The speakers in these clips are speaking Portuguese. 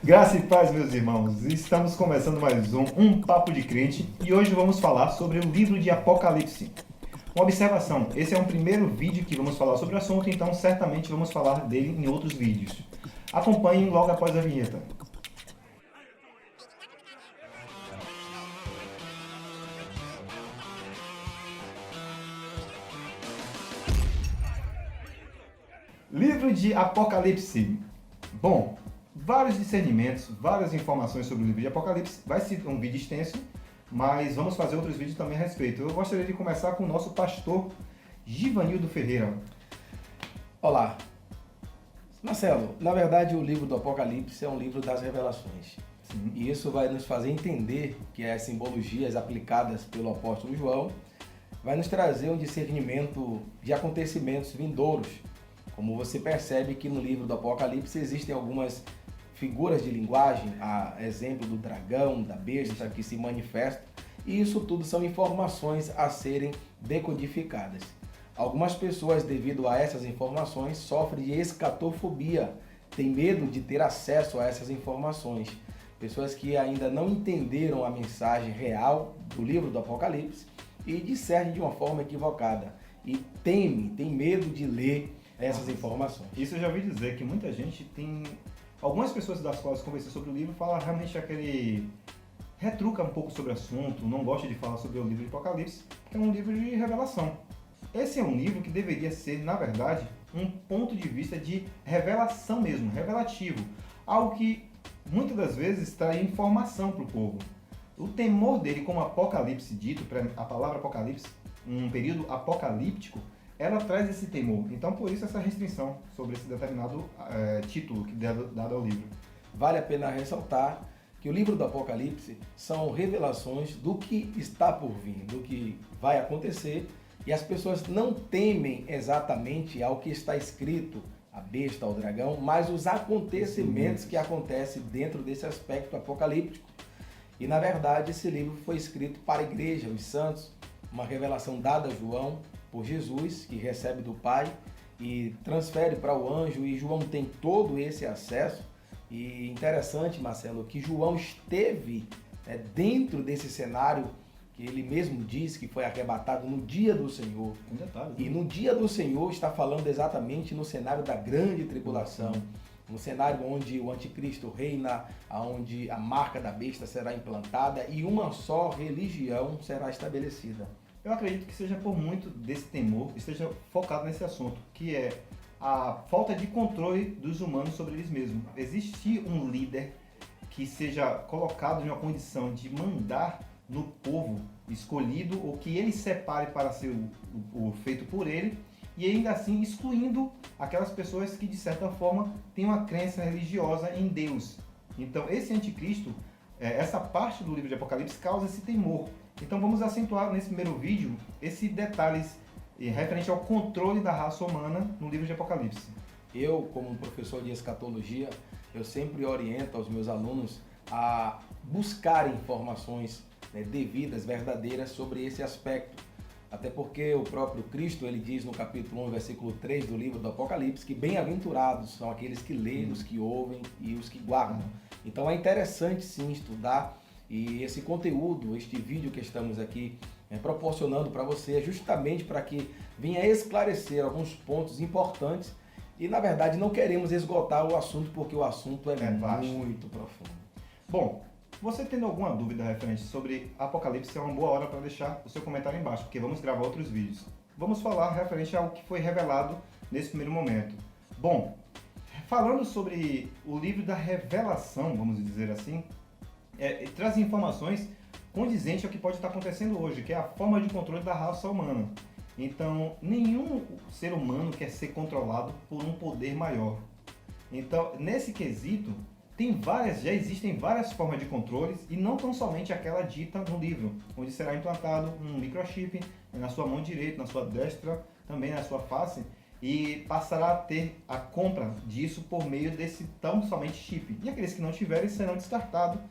Graça e paz, meus irmãos. Estamos começando mais um Papo de Crente e hoje vamos falar sobre o livro de Apocalipse. Uma observação, esse é um primeiro vídeo que vamos falar sobre o assunto, então certamente vamos falar dele em outros vídeos. Acompanhem logo após a vinheta. Livro de Apocalipse. Bom, vários discernimentos, várias informações sobre o livro de Apocalipse. Vai ser um vídeo extenso, mas vamos fazer outros vídeos também a respeito. Eu gostaria de começar com o nosso pastor Givanildo Ferreira. Olá. Marcelo, na verdade o livro do Apocalipse é um livro das revelações. Sim. E isso vai nos fazer entender que as simbologias aplicadas pelo apóstolo João vai nos trazer um discernimento de acontecimentos vindouros. Como você percebe que no livro do Apocalipse existem algumas figuras de linguagem, a exemplo do dragão, da besta que se manifesta, e isso tudo são informações a serem decodificadas. Algumas pessoas, devido a essas informações, sofrem de escatofobia, têm medo de ter acesso a essas informações. Pessoas que ainda não entenderam a mensagem real do livro do Apocalipse e discernem de uma forma equivocada e têm medo de ler essas informações. Isso eu já ouvi dizer que muita gente tem... Algumas pessoas das quais conversei sobre o livro falam realmente aquele... retruca um pouco sobre o assunto, não gosta de falar sobre o livro de Apocalipse, que é um livro de revelação. Esse é um livro que deveria ser, na verdade, um ponto de vista de revelação mesmo, revelativo. Algo que muitas das vezes traz informação para o povo. O temor dele, como Apocalipse dito, a palavra Apocalipse, um período apocalíptico, ela traz esse temor. Então, por isso, essa restrição sobre esse determinado título que é dado ao livro. Vale a pena ressaltar que o livro do Apocalipse são revelações do que está por vir, do que vai acontecer, e as pessoas não temem exatamente ao que está escrito, a besta, ao dragão, mas os acontecimentos que acontecem dentro desse aspecto apocalíptico. E, na verdade, esse livro foi escrito para a igreja, os santos, uma revelação dada a João por Jesus, que recebe do Pai e transfere para o anjo, e João tem todo esse acesso. E interessante, Marcelo, que João esteve dentro desse cenário que ele mesmo diz que foi arrebatado no dia do Senhor. Um detalhe, E no dia do Senhor está falando exatamente no cenário da grande tribulação, no cenário onde o anticristo reina, onde a marca da besta será implantada e uma só religião será estabelecida. Eu acredito que seja por muito desse temor, esteja focado nesse assunto, que é a falta de controle dos humanos sobre eles mesmos. Existe um líder que seja colocado em uma condição de mandar no povo escolhido, ou que ele separe para ser o feito por ele, e ainda assim excluindo aquelas pessoas que de certa forma têm uma crença religiosa em Deus. Então esse anticristo, essa parte do livro de Apocalipse causa esse temor. Então vamos acentuar nesse primeiro vídeo esses detalhes referente ao controle da raça humana no livro de Apocalipse. Eu, como professor de escatologia, eu sempre oriento aos meus alunos a buscar informações devidas, verdadeiras sobre esse aspecto. Até porque o próprio Cristo, ele diz no capítulo 1, versículo 3 do livro do Apocalipse, que bem-aventurados são aqueles que leem, os que ouvem e os que guardam. Então é interessante sim estudar. E esse conteúdo, este vídeo que estamos aqui proporcionando para você é justamente para que venha esclarecer alguns pontos importantes. E na verdade não queremos esgotar o assunto porque o assunto é muito profundo. Bom, você tendo alguma dúvida referente sobre Apocalipse, é uma boa hora para deixar o seu comentário embaixo, porque vamos gravar outros vídeos. Vamos falar referente ao que foi revelado nesse primeiro momento. Bom, falando sobre o livro da revelação, vamos dizer assim, traz informações condizentes ao que pode estar acontecendo hoje, que é a forma de controle da raça humana. Então, nenhum ser humano quer ser controlado por um poder maior. Então, nesse quesito, já existem várias formas de controles, e não tão somente aquela dita no livro, onde será implantado um microchip na sua mão direita, na sua destra, também na sua face, e passará a ter a compra disso por meio desse tão somente chip. E aqueles que não tiverem serão descartados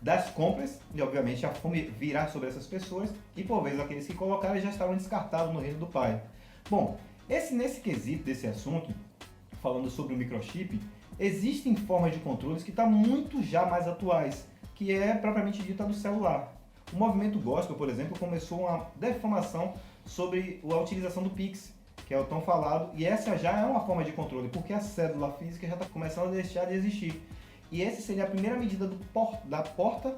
das compras, e obviamente a fome virá sobre essas pessoas, e por vezes aqueles que colocarem já estarão descartados no reino do Pai. Bom, nesse quesito desse assunto, falando sobre o microchip, Existem formas de controles que estão muito já mais atuais, que é propriamente dita do celular. O movimento gospel, por exemplo, começou uma defamação sobre a utilização do Pix, que é o tão falado, e essa já é uma forma de controle, porque a cédula física já está começando a deixar de existir. E essa seria a primeira medida da porta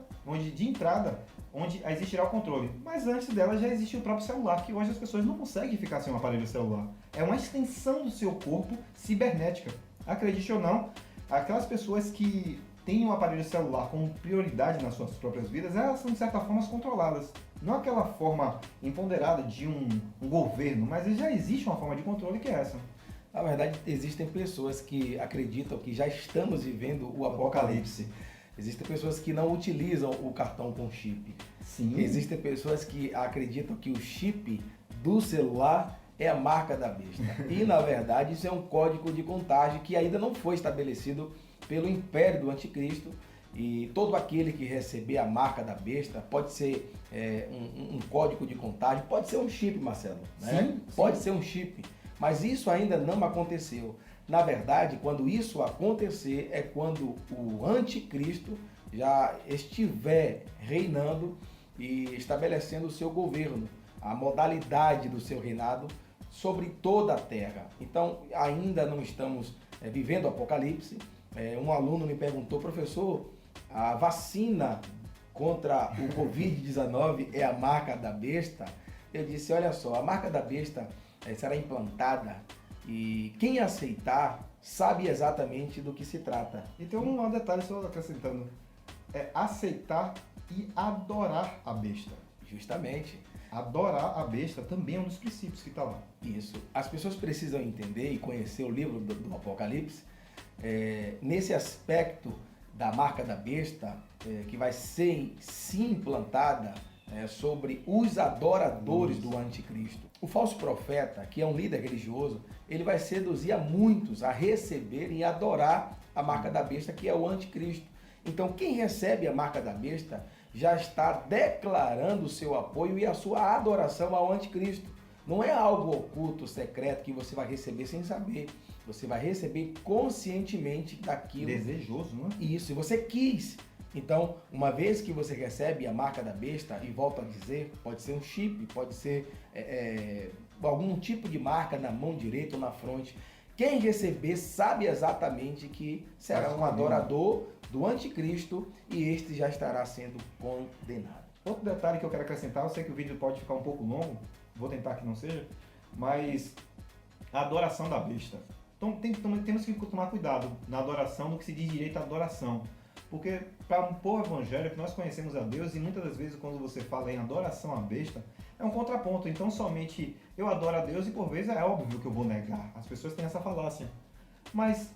de entrada, onde existirá o controle. Mas antes dela já existe o próprio celular, que hoje as pessoas não conseguem ficar sem um aparelho celular. É uma extensão do seu corpo cibernética. Acredite ou não, aquelas pessoas que têm um aparelho celular como prioridade nas suas próprias vidas, elas são de certa forma controladas. Não aquela forma empoderada de um governo, mas já existe uma forma de controle que é essa. Na verdade, existem pessoas que acreditam que já estamos vivendo o apocalipse. Existem pessoas que não utilizam o cartão com chip. Sim. Existem pessoas que acreditam que o chip do celular é a marca da besta. E, na verdade, isso é um código de contagem que ainda não foi estabelecido pelo império do anticristo. E todo aquele que receber a marca da besta pode ser um código de contagem, pode ser um chip, Marcelo. Né? Sim. Pode ser um chip. Mas isso ainda não aconteceu. Na verdade, quando isso acontecer, é quando o anticristo já estiver reinando e estabelecendo o seu governo, a modalidade do seu reinado sobre toda a terra. Então, ainda não estamos vivendo o apocalipse. Um aluno me perguntou, professor, a vacina contra o Covid-19 é a marca da besta? Eu disse, olha só, a marca da besta será implantada e quem aceitar sabe exatamente do que se trata. E tem um detalhe só acrescentando, é aceitar e adorar a besta. Justamente. Adorar a besta também é um dos princípios que está lá. Isso. As pessoas precisam entender e conhecer o livro do Apocalipse nesse aspecto da marca da besta que vai ser sim implantada sobre os adoradores do anticristo. O falso profeta, que é um líder religioso, ele vai seduzir a muitos a receberem e adorar a marca da besta, que é o anticristo. Então, quem recebe a marca da besta já está declarando o seu apoio e a sua adoração ao anticristo. Não é algo oculto, secreto, que você vai receber sem saber. Você vai receber conscientemente daquilo. Desejoso, não é? Isso, e você quis. Então, uma vez que você recebe a marca da besta, e volto a dizer, pode ser um chip, pode ser algum tipo de marca na mão direita ou na fronte. Quem receber sabe exatamente que será um adorador do anticristo e este já estará sendo condenado. Outro detalhe que eu quero acrescentar, eu sei que o vídeo pode ficar um pouco longo, vou tentar que não seja, mas a adoração da besta. Então temos que tomar cuidado na adoração, no que se diz direito à adoração. Porque para um povo evangélico nós conhecemos a Deus e muitas das vezes quando você fala em adoração à besta, é um contraponto. Então somente eu adoro a Deus e por vezes é óbvio que eu vou negar. As pessoas têm essa falácia. Mas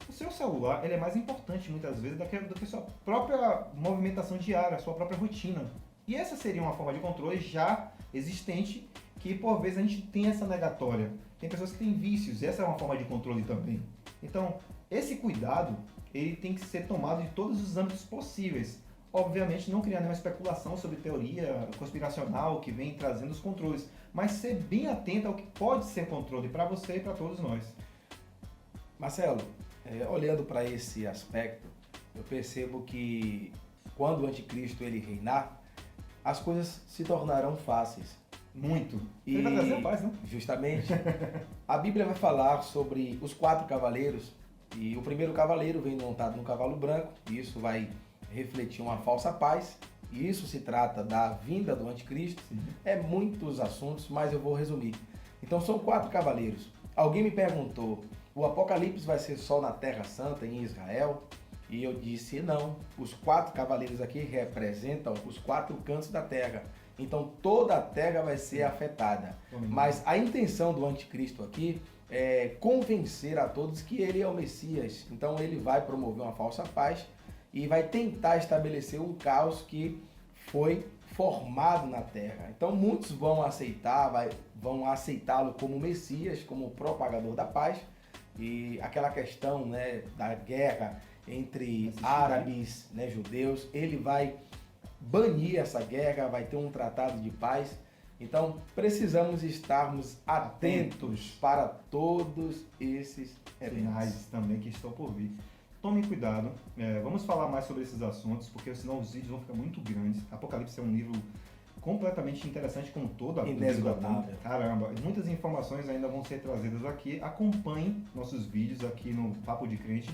o seu celular ele é mais importante muitas vezes do que a sua própria movimentação diária, a sua própria rotina. E essa seria uma forma de controle já existente que por vezes a gente tem essa negatória. Tem pessoas que têm vícios e essa é uma forma de controle também. Então esse cuidado ele tem que ser tomado de todos os âmbitos possíveis. Obviamente, não criar nenhuma especulação sobre teoria conspiracional que vem trazendo os controles, mas ser bem atento ao que pode ser controle para você e para todos nós. Marcelo, olhando para esse aspecto, eu percebo que quando o anticristo ele reinar, as coisas se tornarão fáceis. Muito. E Ele vai trazer paz, né? Justamente. A Bíblia vai falar sobre os 4 cavaleiros. E o primeiro cavaleiro vem montado no cavalo branco, e isso vai refletir uma falsa paz, e isso se trata da vinda do anticristo. Sim. Muitos assuntos, mas eu vou resumir. Então são 4 cavaleiros. Alguém me perguntou, o Apocalipse vai ser só na Terra Santa, em Israel? E eu disse, não, os 4 cavaleiros aqui representam os 4 cantos da Terra. Então toda a Terra vai ser afetada. Mas a intenção do anticristo aqui convencer a todos que ele é o Messias. Então ele vai promover uma falsa paz e vai tentar estabelecer um caos que foi formado na terra. Então muitos vão vão aceitá-lo como Messias, como propagador da paz. E aquela questão, né, da guerra entre árabes, né, judeus, ele vai banir essa guerra, vai ter um tratado de paz. Então, precisamos estarmos atentos para todos esses eventos. Sinais também que estão por vir. Tome cuidado, vamos falar mais sobre esses assuntos, porque senão os vídeos vão ficar muito grandes. Apocalipse é um livro completamente interessante, como todo a inesgotável. Caramba, muitas informações ainda vão ser trazidas aqui. Acompanhe nossos vídeos aqui no Papo de Crente.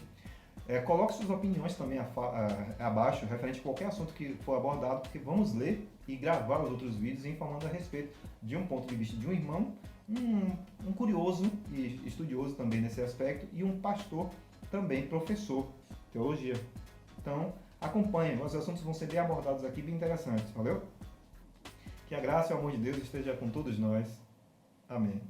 Coloque suas opiniões também abaixo, referente a qualquer assunto que for abordado, porque vamos ler e gravar os outros vídeos informando a respeito de um ponto de vista de um irmão, um curioso e estudioso também nesse aspecto, e um pastor também, professor, teologia. Então, acompanhe, os assuntos vão ser bem abordados aqui, bem interessantes, valeu? Que a graça e o amor de Deus esteja com todos nós. Amém.